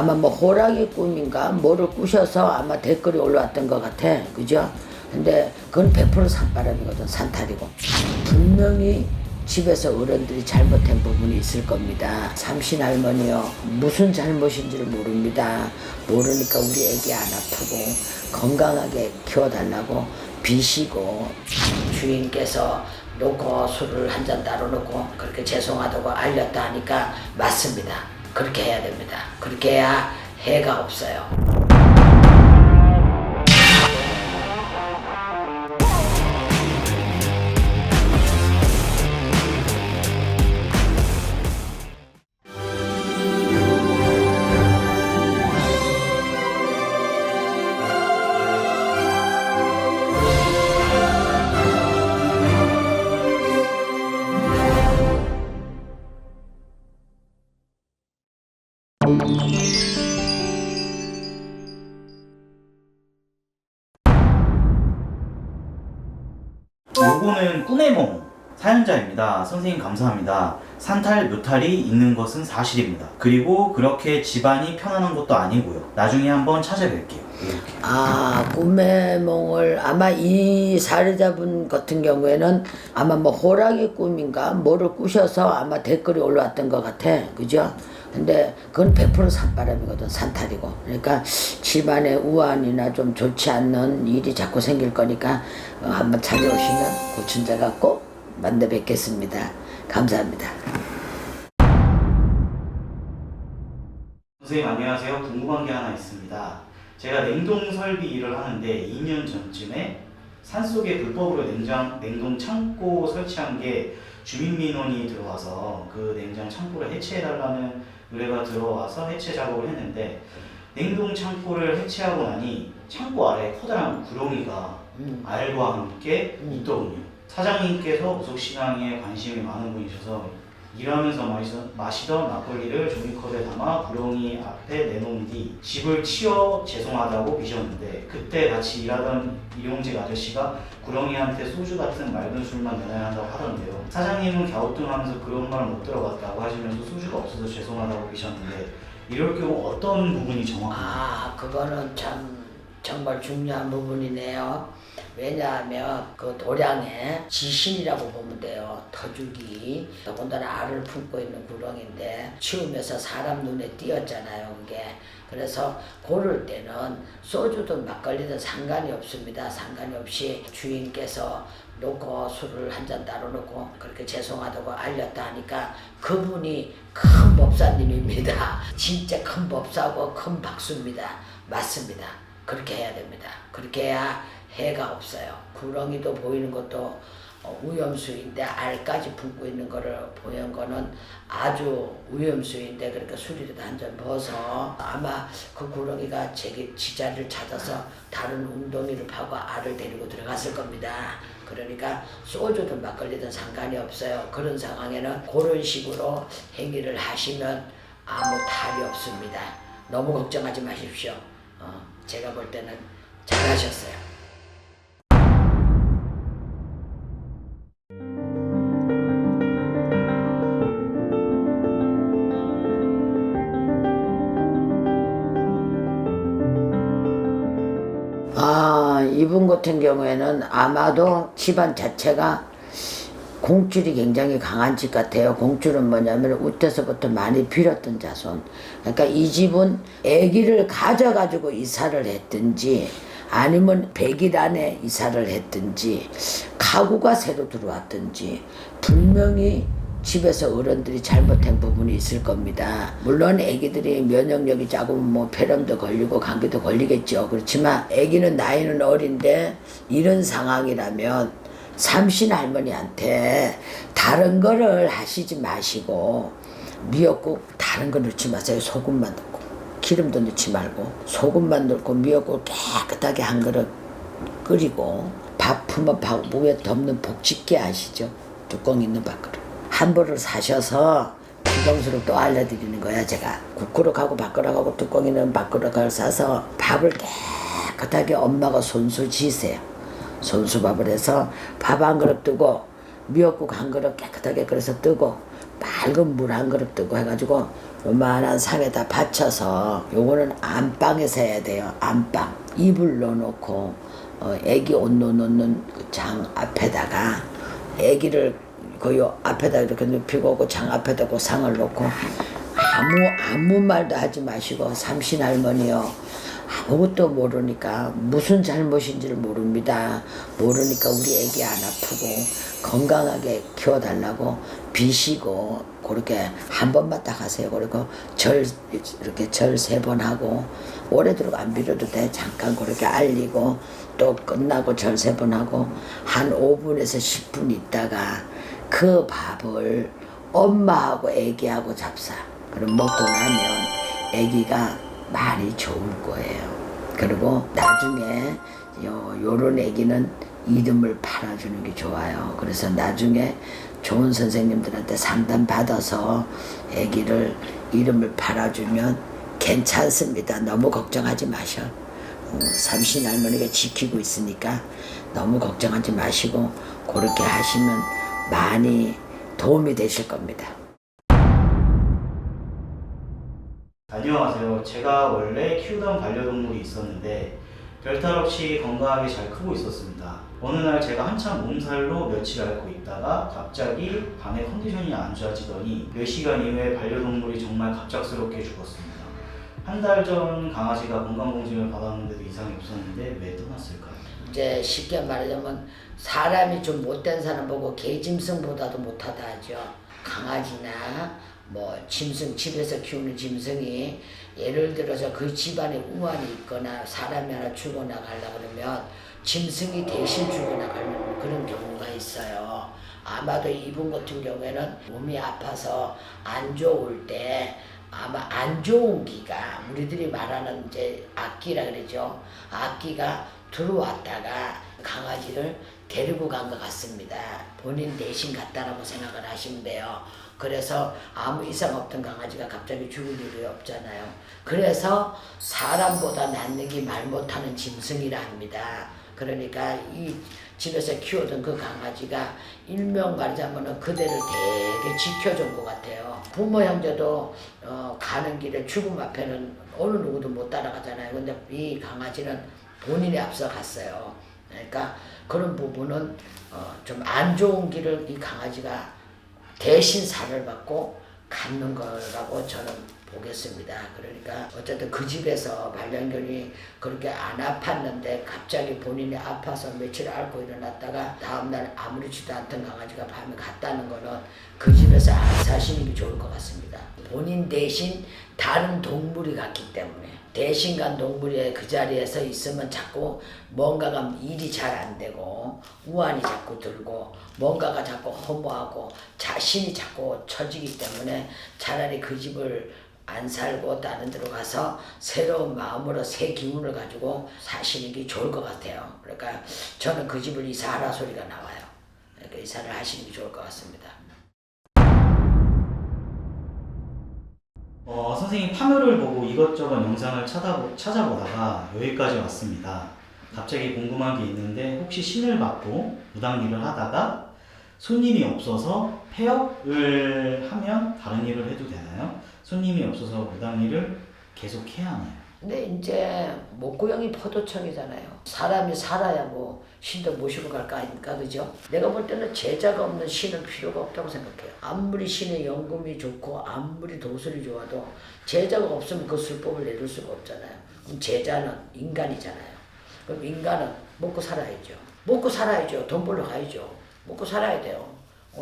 아마 뭐 호랑이 꿈인가 뭐를 꾸셔서 아마 댓글이 올라왔던 것 같아. 그죠? 근데 그건 100% 산바람이거든. 산탈이고. 분명히 집에서 어른들이 잘못한 부분이 있을 겁니다. 삼신 할머니요, 무슨 잘못인지를 모릅니다. 모르니까 우리 애기 안 아프고 건강하게 키워달라고 비시고, 주인께서 놓고 술을 한 잔 따로 놓고 그렇게 죄송하다고 알렸다 하니까 맞습니다. 그렇게 해야 됩니다. 그렇게 해야 해가 없어요. 요거는 꿈의 몽 사연자입니다. 선생님 감사합니다. 산탈 묘탈이 있는 것은 사실입니다. 그리고 그렇게 집안이 편안한 것도 아니고요. 나중에 한번 찾아뵐게요. 이렇게. 꿈의 몽을 아마 이 사례자분 같은 경우에는 아마 뭐 호랑이 꿈인가 뭐를 꾸셔서 아마 댓글이 올라왔던 것 같아. 그죠? 근데 그건 100% 산바람이거든. 산탈이고. 그러니까 집안에 우환이나 좀 좋지 않는 일이 자꾸 생길 거니까 한번 찾아오시면 고춘자가 꼭 만나 뵙겠습니다. 감사합니다. 선생님 안녕하세요. 궁금한 게 하나 있습니다. 제가 냉동 설비 일을 하는데 2년 전쯤에 산속에 불법으로 냉동 창고 설치한 게 주민민원이 들어와서 그 냉장 창고를 해체해달라는 의뢰가 들어와서 해체 작업을 했는데, 냉동 창고를 해체하고 나니 창고 아래에 커다란 구렁이가 알과 함께 있더군요. 사장님께서 무속신앙에 관심이 많은 분이셔서 일하면서 마시던 막걸리를 종이컵에 담아 구렁이 앞에 내놓은 뒤 집을 치워 죄송하다고 비셨는데, 그때 같이 일하던 일용직 아저씨가 구렁이한테 소주 같은 맑은 술만 내놔야 한다고 하던데요. 사장님은 갸우뚱하면서 그런 말 못 들어봤다고 하시면서 소주가 없어서 죄송하다고 비셨는데, 이럴 경우 어떤 부분이 정확한가요? 그거는 참 정말 중요한 부분이네요. 왜냐하면 그 도량에 지신이라고 보면 돼요. 터주기. 더군다나 알을 품고 있는 구렁인데 치우면서 사람 눈에 띄었잖아요. 그게. 그래서 고를 때는 소주든 막걸리든 상관이 없습니다. 상관이 없이 주인께서 놓고 술을 한 잔 따로 놓고 그렇게 죄송하다고 알렸다 하니까 그분이 큰 법사님입니다. 진짜 큰 법사고 큰 박수입니다. 맞습니다. 그렇게 해야 됩니다. 그렇게 해야 해가 없어요. 구렁이도 보이는 것도 위험수인데 알까지 품고 있는 거를 보는 거는 아주 위험수인데, 그러니까 술이라도 한 잔 벗어 아마 그 구렁이가 지자리를 찾아서 다른 웅덩이를 파고 알을 데리고 들어갔을 겁니다. 그러니까 소주든 막걸리든 상관이 없어요. 그런 상황에는 그런 식으로 행위를 하시면 아무 탈이 없습니다. 너무 걱정하지 마십시오. 제가 볼 때는 잘하셨어요. 이분 같은 경우에는 아마도 집안 자체가 공줄이 굉장히 강한 집 같아요. 공줄은 뭐냐면 우때서부터 많이 빌었던 자손. 그러니까 이 집은 아기를 가져가지고 이사를 했든지 아니면 100일 안에 이사를 했든지 가구가 새로 들어왔든지 분명히 집에서 어른들이 잘못한 부분이 있을 겁니다. 물론 아기들이 면역력이 작으면 뭐 폐렴도 걸리고 감기도 걸리겠죠. 그렇지만 아기는 나이는 어린데 이런 상황이라면 삼신 할머니한테 다른 거를 하시지 마시고 미역국 다른 거 넣지 마세요. 소금만 넣고 기름도 넣지 말고 소금만 넣고 미역국을 깨끗하게 한 그릇 끓이고 밥 품어 밥 위에 덮는 복집게 아시죠? 뚜껑 있는 밥그릇 한 벌을 사셔서 비방수로 또 알려드리는 거야. 제가 국그릇하고 밥그릇하고 뚜껑 있는 밥그릇을 사서 밥을 깨끗하게 엄마가 손수 지으세요. 손수밥을 해서 밥 한 그릇 뜨고 미역국 한 그릇 깨끗하게 끓여서 뜨고 맑은 물 한 그릇 뜨고 해가지고 요만한 상에다 받쳐서 요거는 안방에서 해야 돼요. 안방. 이불 넣어놓고 애기 옷 넣는 그 장 앞에다가 애기를 그 요 앞에다 이렇게 눕히고 그 장 앞에다 그 상을 놓고 아무 말도 하지 마시고 삼신 할머니요. 아무것도 모르니까 무슨 잘못인지를 모릅니다. 모르니까 우리 애기 안 아프고 건강하게 키워달라고 비시고 그렇게 한 번만 딱 하세요. 그리고 이렇게 절 3번 하고 오래도록 안 빌어도 돼. 잠깐 그렇게 알리고 또 끝나고 절 3번 하고 한 5분에서 10분 있다가 그 밥을 엄마하고 애기하고 잡사. 그럼 먹고 나면 애기가 많이 좋을 거예요. 그리고 나중에 요런 애기는 이름을 팔아주는 게 좋아요. 그래서 나중에 좋은 선생님들한테 상담 받아서 애기를 이름을 팔아주면 괜찮습니다. 너무 걱정하지 마셔. 삼신 할머니가 지키고 있으니까 너무 걱정하지 마시고 그렇게 하시면 많이 도움이 되실 겁니다. 안녕하세요. 제가 원래 키우던 반려동물이 있었는데 별탈 없이 건강하게 잘 크고 있었습니다. 어느 날 제가 한참 몸살로 며칠 앓고 있다가 갑자기 밤에 컨디션이 안 좋아지더니 몇 시간 이후에 반려동물이 정말 갑작스럽게 죽었습니다. 한 달 전 강아지가 건강검진을 받았는데도 이상이 없었는데 왜 떠났을까요? 이제 쉽게 말하자면 사람이 좀 못된 사람 보고 개짐승보다도 못하다 하죠. 강아지나 뭐 짐승, 집에서 키우는 짐승이 예를 들어서 그 집안에 우환이 있거나 사람이 하나 죽어나가려고 그러면 짐승이 대신 죽어나가는 그런 경우가 있어요. 아마도 이분 같은 경우에는 몸이 아파서 안 좋을 때 아마 안 좋은 기가 우리들이 말하는 이제 악기라 그러죠. 악기가 들어왔다가 강아지를 데리고 간 것 같습니다. 본인 대신 갔다라고 생각을 하시면 돼요. 그래서 아무 이상 없던 강아지가 갑자기 죽을 일이 없잖아요. 그래서 사람보다 낫는 말 못하는 짐승이라 합니다. 그러니까 이 집에서 키우던 그 강아지가 일명 말하자면 그대를 되게 지켜준 것 같아요. 부모 형제도 가는 길에 죽음 앞에는 어느 누구도 못 따라가잖아요. 근데 이 강아지는 본인이 앞서 갔어요. 그러니까 그런 부분은 좀 안 좋은 길을 이 강아지가 대신 살을 받고 갖는 거라고 저는 보겠습니다. 그러니까 어쨌든 그 집에서 반려견이 그렇게 안 아팠는데 갑자기 본인이 아파서 며칠 앓고 일어났다가 다음날 아무렇지도 않던 강아지가 밤에 갔다는 거는 그 집에서 안 사시는 게 좋을 것 같습니다. 본인 대신 다른 동물이 갔기 때문에 대신 간 동물이 그 자리에서 있으면 자꾸 뭔가가 일이 잘 안 되고 우환이 자꾸 들고 뭔가가 자꾸 허무하고 자신이 자꾸 처지기 때문에 차라리 그 집을 안 살고 다른 데로 가서 새로운 마음으로 새 기운을 가지고 사시는 게 좋을 것 같아요. 그러니까 저는 그 집을 이사하라 소리가 나와요. 그러니까 이사를 하시는 게 좋을 것 같습니다. 선생님 파묘를 보고 이것저것 영상을 찾아보다가 여기까지 왔습니다. 갑자기 궁금한 게 있는데 혹시 신을 받고 무당 일을 하다가 손님이 없어서 폐업을 하면 다른 일을 해도 되나요? 손님이 없어서 무당 일을 계속 해야 하나요? 근데 이제 목고형이 포도청이잖아요. 사람이 살아야 뭐 신도 모시고 갈 거 아닙니까? 그죠? 내가 볼 때는 제자가 없는 신은 필요가 없다고 생각해요. 아무리 신의 연금이 좋고 아무리 도술이 좋아도 제자가 없으면 그 술법을 내릴 수가 없잖아요. 그럼 제자는 인간이잖아요. 그럼 인간은 먹고 살아야죠. 먹고 살아야죠. 돈 벌러 가야죠. 먹고 살아야 돼요.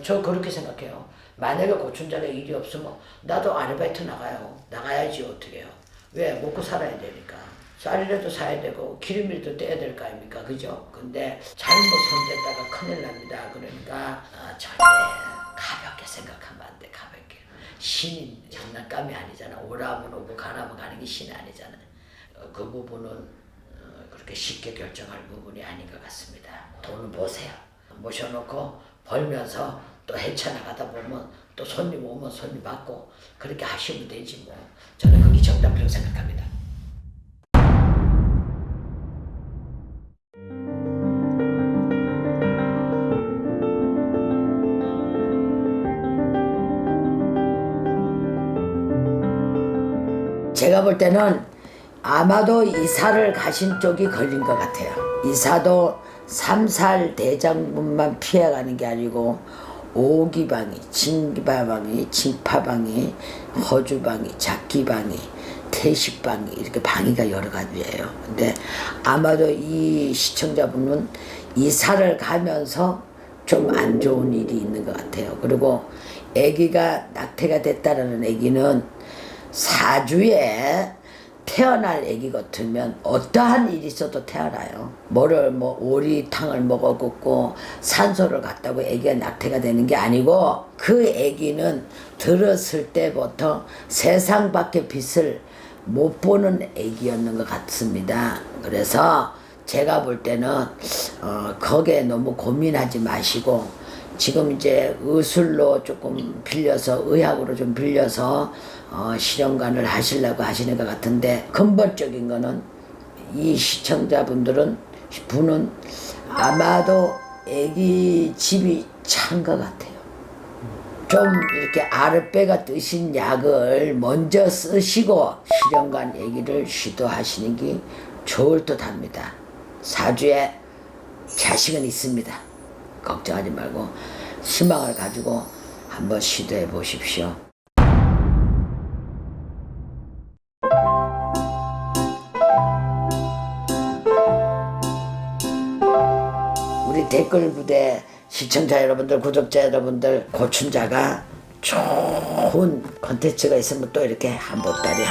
저 그렇게 생각해요. 만약에 고춘자가 일이 없으면 나도 아르바이트 나가요. 나가야지 어떻게 해요. 왜? 먹고 살아야 되니까. 쌀이라도 사야 되고 기름이라도 떼야 될 거 아닙니까? 그죠? 근데 잘못 손댔다가 큰일 납니다. 그러니까 절대 가볍게 생각하면 안 돼. 가볍게. 신이 장난감이 아니잖아. 오라면 오고 가라면 가는 게 신이 아니잖아요. 그 부분은 그렇게 쉽게 결정할 부분이 아닌 것 같습니다. 돈을 모세요. 모셔놓고 벌면서 또 헤쳐나가다 보면 또 손님 오면 손님 받고 그렇게 하시면 되지 뭐. 저는 그게 정답이라고 생각합니다. 볼 때는 아마도 이사를 가신 쪽이 걸린 것 같아요. 이사도 삼살 대장분만 피해가는 게 아니고 오기방이, 진기방이, 진파방이, 허주방이, 작기방이, 태식방이 이렇게 방이가 여러 가지예요. 근데 아마도 이 시청자분은 이사를 가면서 좀 안 좋은 일이 있는 것 같아요. 그리고 아기가 낙태가 됐다라는 아기는 사주에 태어날 아기 같으면 어떠한 일이 있어도 태어나요. 오리탕을 먹어갖고 산소를 갔다고 아기가 낙태가 되는 게 아니고 그 아기는 들었을 때부터 세상 밖의 빛을 못 보는 아기였는 것 같습니다. 그래서 제가 볼 때는 거기에 너무 고민하지 마시고 지금 이제 의술로 조금 빌려서 의학으로 좀 빌려서 실현관을 하시려고 하시는 것 같은데 근본적인 거는 이 시청자분은 아마도 애기 집이 찬 것 같아요. 좀 이렇게 아랫배가 뜨신 약을 먼저 쓰시고 실현관 얘기를 시도하시는 게 좋을 듯 합니다. 사주에 자식은 있습니다. 걱정하지 말고 희망을 가지고 한번 시도해 보십시오. 우리 댓글 부대 시청자 여러분들, 구독자 여러분들, 고춘자가 좋은 컨텐츠가 있으면 또 이렇게 한 보따리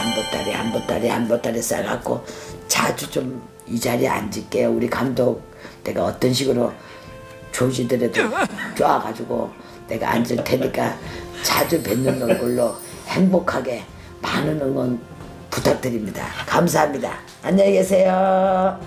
싸갖고 자주 좀 이 자리에 앉을게요. 우리 감독 내가 어떤 식으로 조지더라도 쪼아가지고 내가 앉을 테니까 자주 뵙는 얼굴로 행복하게 많은 응원 부탁드립니다. 감사합니다. 안녕히 계세요.